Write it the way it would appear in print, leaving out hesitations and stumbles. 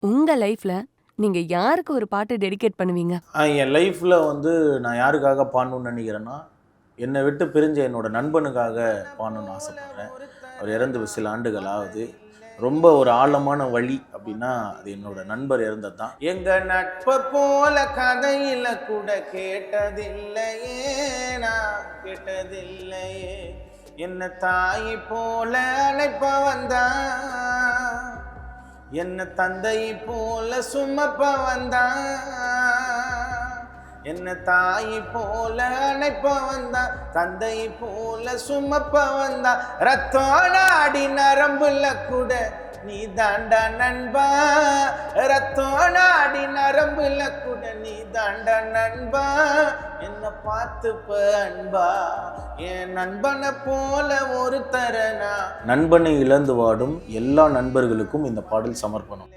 உங்க லைஃப்ல நீங்க யாருக்கு ஒரு பாட்டு டெடிகேட் பண்ணுவீங்க? என் லைஃப்பில் வந்து நான் யாருக்காக பாடணும்னு நினைக்கிறேன்னா, என்னை விட்டு பிரிஞ்ச என்னோட நண்பனுக்காக பாடணும்னு ஆசைப்பட்றேன். அவர் இறந்து சில ஆண்டுகள் ஆகுது. ரொம்ப ஒரு ஆழமான வலி அப்படின்னா, அது என்னோட நண்பர் இறந்தது தான். எங்க நட்பை போல கதையில கூட கேட்டதில்லையே, நான் கேட்டதில்லையே. என்ன தாய் போல அழைப்ப வந்தா, என்ன தந்தை போல சுமப்ப வந்தா, என்ன தாய் போல அணைப்ப வந்தா, தந்தை போல சுமப்ப வந்தா, ரத்தோட அடி நரம்புல கூட நீ தாண்டா நண்பா, ரத்தோட அடி நரம்புல கூட நீ தாண்டா நண்பா, என்ன பார்த்துப்ப அன்பா, என் நண்பனை போல ஒரு தரனா. நண்பனை இழந்து வாடும் எல்லா நண்பர்களுக்கும் இந்த பாடல் சமர்ப்பணம்.